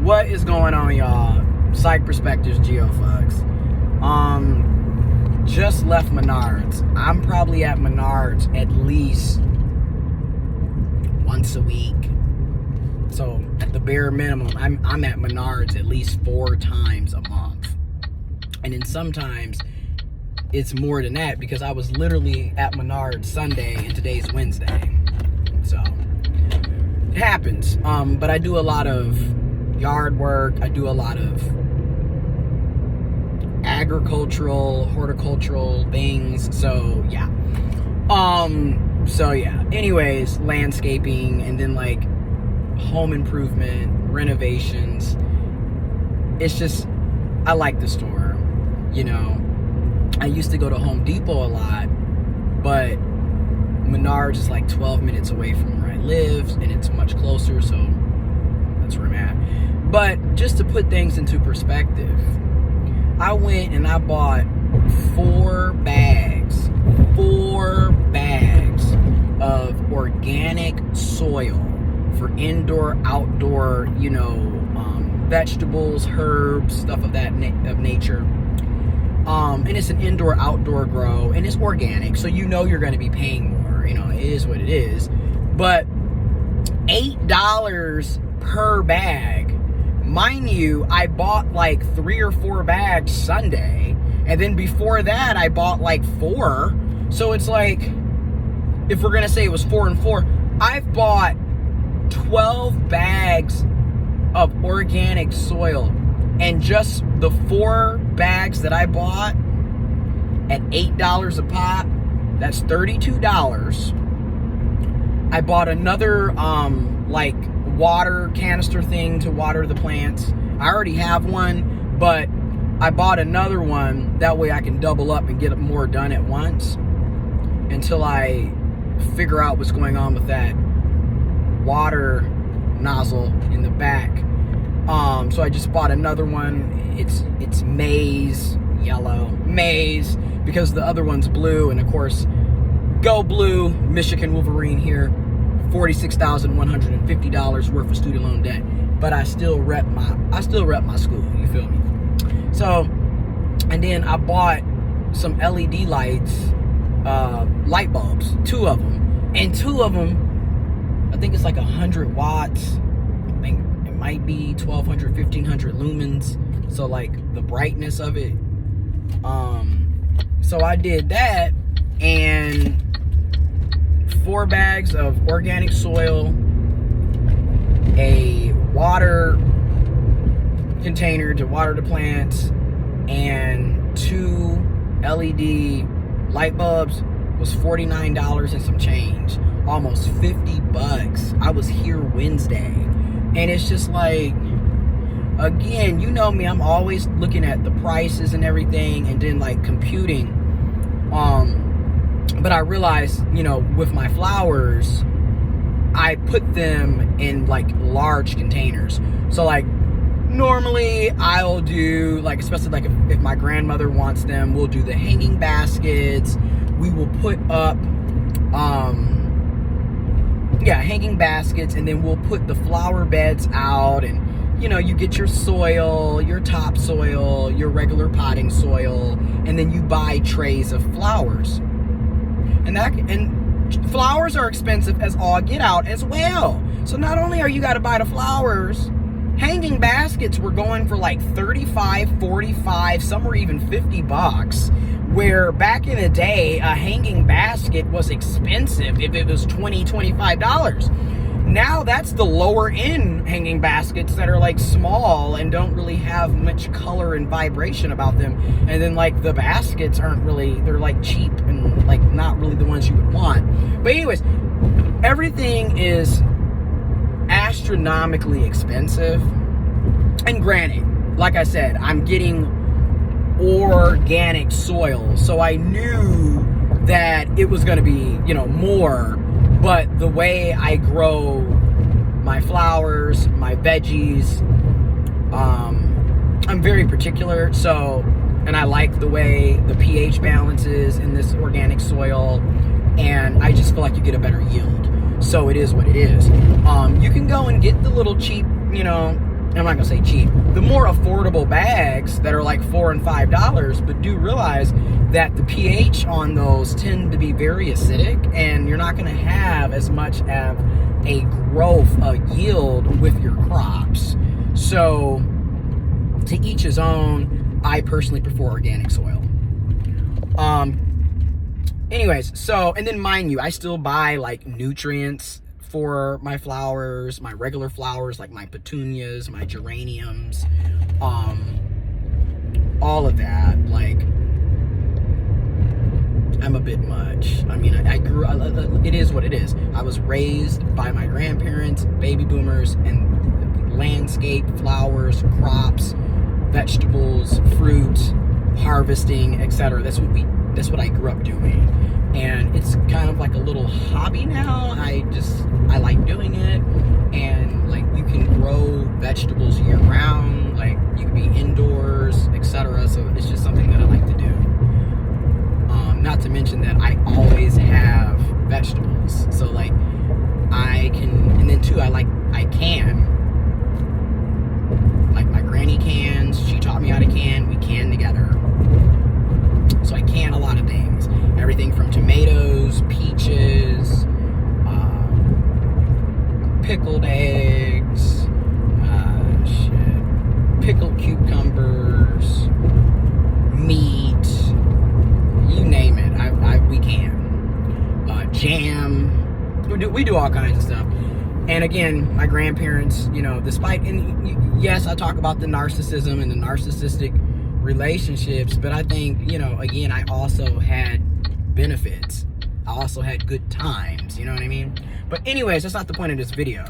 What is going on, y'all? Psych Perspectives, GeoFucks. Just left Menards. I'm probably at Menards at least once a week. So at the bare minimum, I'm at Menards at least 4 times a month. And then sometimes it's more than that because I was literally at Menards Sunday and today's Wednesday. So it happens. But I do a lot of yard work. I do a lot of agricultural, horticultural things. So yeah. Anyways, landscaping and then like home improvement, renovations. It's just, I like the store. You know, I used to go to Home Depot a lot, but Menards is like 12 minutes away from where I live and it's much closer, so that's where I'm at. But just to put things into perspective, I went and I bought 4 bags of organic soil for indoor, outdoor, vegetables, herbs, stuff of that of nature. And it's an indoor, outdoor grow, and it's organic, so you're going to be paying more. It is what it is. But $8 per bag. Mind you, I bought like 3 or 4 bags Sunday, and then before that I bought like 4. So it's like, if we're gonna say it was 4 and 4, I've bought 12 bags of organic soil, and just the 4 bags that I bought at $8 a pop, that's $32. I bought another water canister thing to water the plants. I already have one, but I bought another one. That way I can double up and get more done at once until I figure out what's going on with that water nozzle in the back. So I just bought another one. It's maize, yellow maize, because the other one's blue, and of course, go blue, Michigan Wolverine here. $46,150 worth of student loan debt, but I still rep my school. You feel me? So, and then I bought some LED lights, light bulbs, 2 of them, and 2 of them, I think it's like 100 watts. I think it might be 1,200, 1,500 lumens. So like the brightness of it. So I did that, and 4 bags of organic soil, a water container to water the plants, and 2 LED light bulbs was $49 and some change. Almost $50. I was here Wednesday. And it's just like, again, you know me, I'm always looking at the prices and everything and then like computing. But I realized, with my flowers, I put them in like large containers. So like normally I'll do like, especially like if my grandmother wants them, we'll do the hanging baskets. We will put up, hanging baskets, and then we'll put the flower beds out, and you get your soil, your topsoil, your regular potting soil, and then you buy trays of flowers. And flowers are expensive as all get out as well. So not only are you got to buy the flowers, hanging baskets were going for like $35, $45, some were even $50. Where back in the day, a hanging basket was expensive if it was $20, $25. Now that's the lower end hanging baskets that are like small and don't really have much color and vibration about them. And then like the baskets aren't really, they're like cheap and like not really the ones you would want. But anyways, everything is astronomically expensive. And granted, like I said, I'm getting organic soil, so I knew that it was going to be, more. But the way I grow my flowers, my veggies, I'm very particular. So, and I like the way the pH balance is in this organic soil, and I just feel like you get a better yield. So it is what it is. You can go and get the little cheap, I'm not gonna say cheap, the more affordable bags that are like $4 and $5, but do realize that the pH on those tend to be very acidic, and you're not gonna have as much of a growth, a yield with your crops. So to each his own. I personally prefer organic soil. Anyways, so, and then mind you, I still buy like nutrients for my flowers, my regular flowers, like my petunias, my geraniums, all of that. Like, I'm a bit much. I mean, I grew up, it is what it is. I was raised by my grandparents, baby boomers, and landscape, flowers, crops, vegetables, fruit, harvesting, etc. That's what I grew up doing. And it's kind of like a little hobby now. I like doing it. And like, you can grow vegetables year round, like you can be indoors, etc. So it's just something that I like to do. Not to mention that I always have vegetables. So like, I can, and then too, I can. Like my granny cans, she taught me how to can, we can together. So I can a lot of things. Everything from tomatoes, peaches, pickled eggs, pickled cucumbers, meat, you name it, we can. Jam, we do all kinds of stuff. And again, my grandparents, you know, despite, and yes, I talk about the narcissism and the narcissistic relationships, but I think, you know, again, I also had benefits. I also had good times, you know what I mean? But anyways, that's not the point of this video.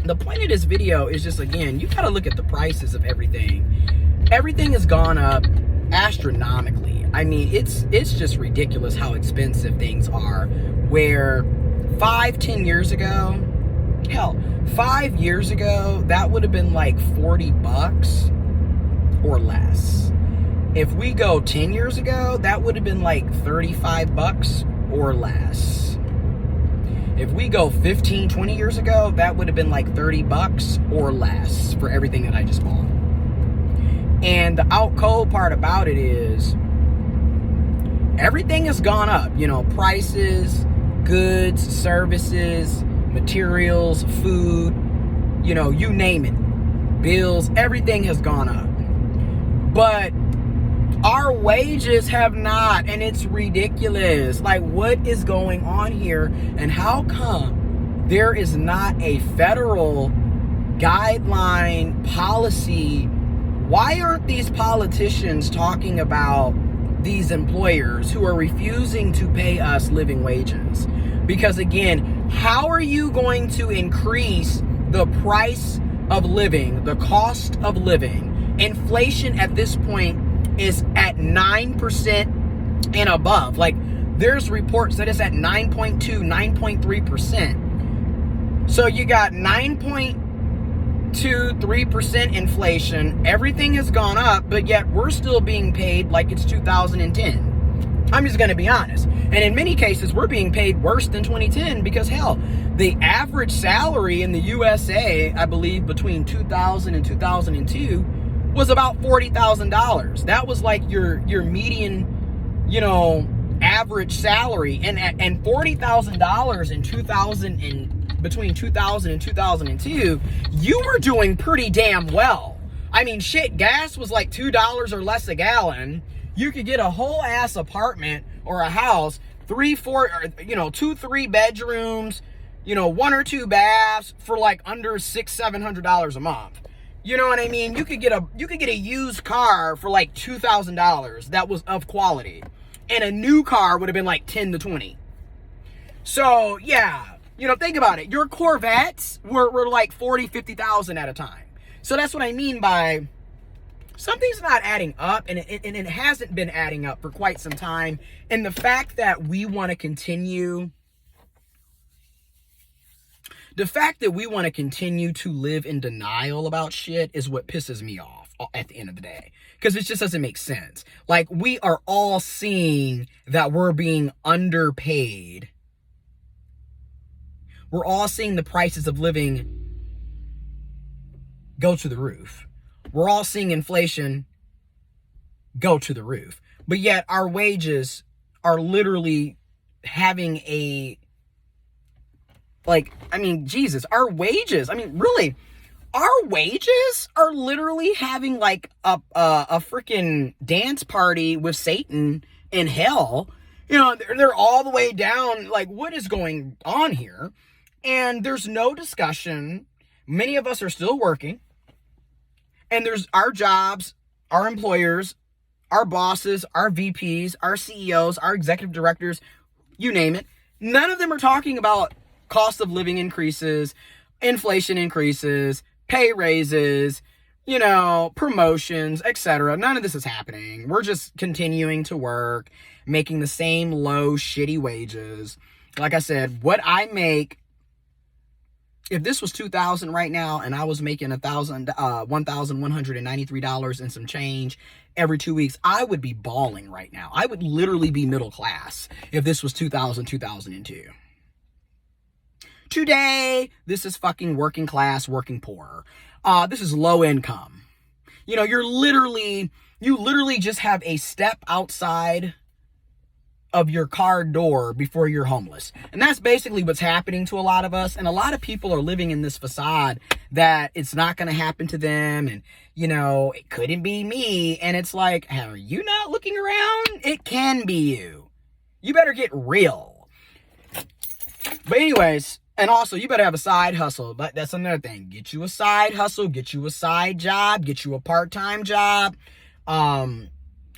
The point of this video is just, again, you gotta look at the prices of everything. Everything has gone up astronomically. I mean, it's just ridiculous how expensive things are, where 5-10 years ago, hell, 5 years ago, that would have been like $40 or less. If we go 10 years ago, that would have been like $35 or less. If we go 15-20 years ago, that would have been like $30 or less for everything that I just bought. And the out cold part about it is everything has gone up, you know, prices, goods, services, materials, food, you know, you name it, bills, everything has gone up. But our wages have not, and it's ridiculous. Like, what is going on here, and how come there is not a federal guideline policy? Why aren't these politicians talking about these employers who are refusing to pay us living wages? Because again, how are you going to increase the price of living, the cost of living? Inflation at this point is at 9% and above. Like, there's reports that it's at 9.2, 9.3%. So you got 9.2, 3% inflation. Everything has gone up, but yet we're still being paid like it's 2010. I'm just going to be honest. And in many cases, we're being paid worse than 2010 because, hell, the average salary in the USA, I believe, between 2000 and 2002 was about $40,000. That was like your median, you know, average salary. And $40,000 in 2000 and between 2000 and 2002, you were doing pretty damn well. I mean, shit, gas was like $2 or less a gallon. You could get a whole ass apartment or a house, 2-3 bedrooms, you know, 1 or 2 baths for like under $600-700 a month. You know what I mean? You could get a used car for like $2,000 that was of quality, and a new car would have been like 10 to 20. So yeah, you know, think about it. Your Corvettes were like 40-50,000 at a time. So that's what I mean by something's not adding up, and it hasn't been adding up for quite some time. And the fact that we want to continue to live in denial about shit is what pisses me off at the end of the day. Because it just doesn't make sense. Like, we are all seeing that we're being underpaid. We're all seeing the prices of living go to the roof. We're all seeing inflation go to the roof. But yet our wages are literally having a, like, I mean, Jesus, our wages, I mean, really, our wages are literally having like a freaking dance party with Satan in hell. You know, they're all the way down. Like, what is going on here? And there's no discussion. Many of us are still working. And there's our jobs, our employers, our bosses, our VPs, our CEOs, our executive directors, you name it. None of them are talking about cost of living increases, inflation increases, pay raises, you know, promotions, etc. None of this is happening. We're just continuing to work, making the same low, shitty wages. Like I said, what I make, if this was $2,000 right now and I was making $1,193 and some change every 2 weeks, I would be balling right now. I would literally be middle class if this was 2002. Today, this is fucking working class, working poor. This is low income. You know, you literally just have a step outside of your car door before you're homeless. And that's basically what's happening to a lot of us. And a lot of people are living in this facade that it's not going to happen to them. And, you know, it couldn't be me. And it's like, are you not looking around? It can be you. You better get real. But anyways, and also, you better have a side hustle. But that's another thing. Get you a side hustle. Get you a side job. Get you a part-time job.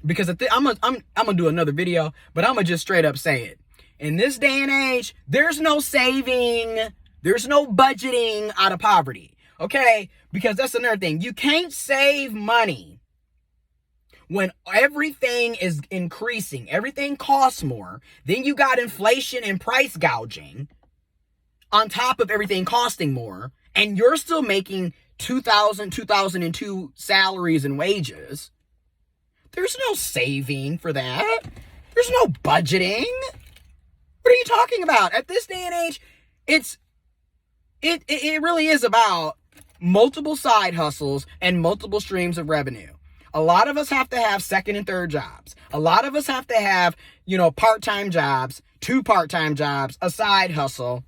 Because I'm gonna do another video, but I'm gonna just straight up say it. In this day and age, there's no saving. There's no budgeting out of poverty. Okay? Because that's another thing. You can't save money when everything is increasing. Everything costs more. Then you got inflation and price gouging on top of everything costing more, and you're still making 2002 salaries and wages. There's no saving for that. There's no budgeting. What are you talking about? At this day and age, it really is about multiple side hustles and multiple streams of revenue. A lot of us have to have second and third jobs. A lot of us have to have, you know, part-time jobs, 2 part-time jobs, a side hustle,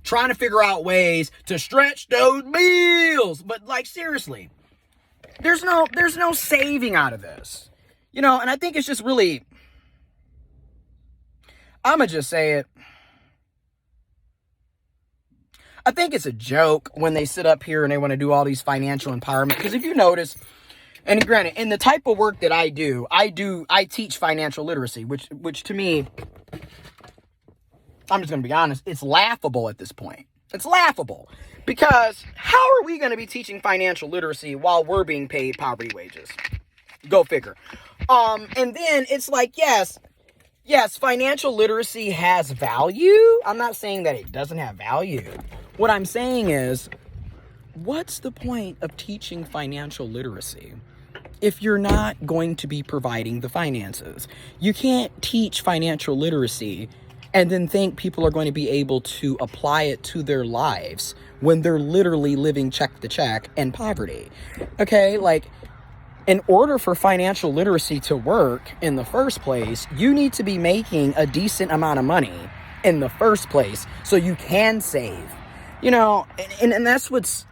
trying to figure out ways to stretch those bills. But like, seriously, there's no saving out of this. You know, and I think it's just really, I'ma just say it. I think it's a joke when they sit up here and they want to do all these financial empowerment. Because if you notice, and granted, in the type of work that I teach financial literacy, which to me, I'm just going to be honest, it's laughable at this point. It's laughable. Because how are we going to be teaching financial literacy while we're being paid poverty wages? Go figure. And then it's like, yes, financial literacy has value. I'm not saying that it doesn't have value. What I'm saying is, what's the point of teaching financial literacy if you're not going to be providing the finances? You can't teach financial literacy and then think people are going to be able to apply it to their lives when they're literally living check to check in poverty. Okay, like, in order for financial literacy to work in the first place, you need to be making a decent amount of money in the first place so you can save. You know, and that's what's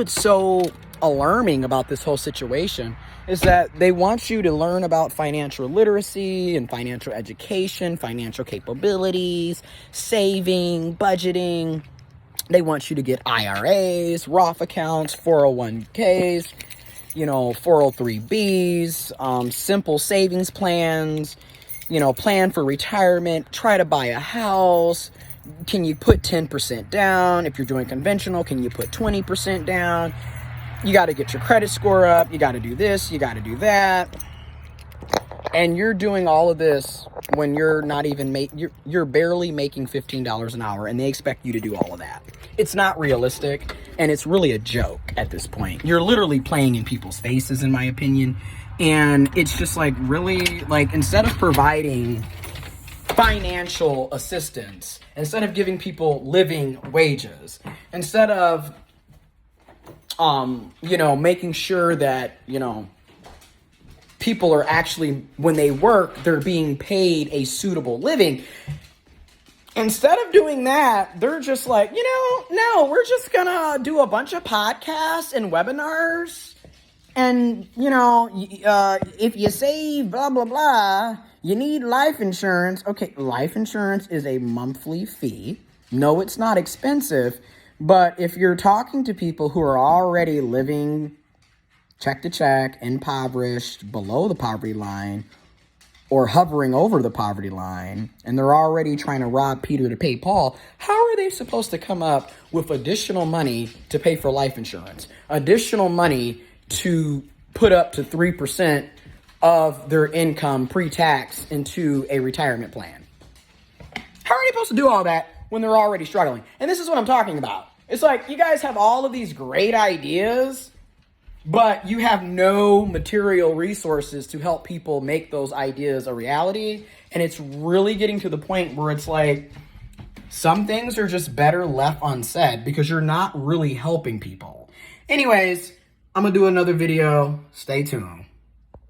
so alarming about this whole situation, is that they want you to learn about financial literacy and financial education, financial capabilities, saving, budgeting. They want you to get IRAs, Roth accounts, 401ks, you know, 403bs, simple savings plans, you know, plan for retirement, try to buy a house. Can you put 10% down? If you're doing conventional, can you put 20% down? You got to get your credit score up. You got to do this. You got to do that. And you're doing all of this when you're not even you're barely making $15 an hour, and they expect you to do all of that. It's not realistic, and it's really a joke at this point. You're literally playing in people's faces, in my opinion. And it's just like, really, like, instead of providing financial assistance, instead of giving people living wages, instead of making sure that, people are actually, when they work, they're being paid a suitable living. Instead of doing that, they're just like, no, we're just gonna do a bunch of podcasts and webinars. And, if you save blah, blah, blah, you need life insurance. Okay, life insurance is a monthly fee. No, it's not expensive. But if you're talking to people who are already living check to check, impoverished, below the poverty line, or hovering over the poverty line, and they're already trying to rob Peter to pay Paul, how are they supposed to come up with additional money to pay for life insurance? Additional money to put up to 3% of their income pre-tax into a retirement plan? How are they supposed to do all that when they're already struggling? And this is what I'm talking about. It's like you guys have all of these great ideas, but you have no material resources to help people make those ideas a reality. And it's really getting to the point where it's like some things are just better left unsaid because you're not really helping people. Anyways, I'm going to do another video. Stay tuned.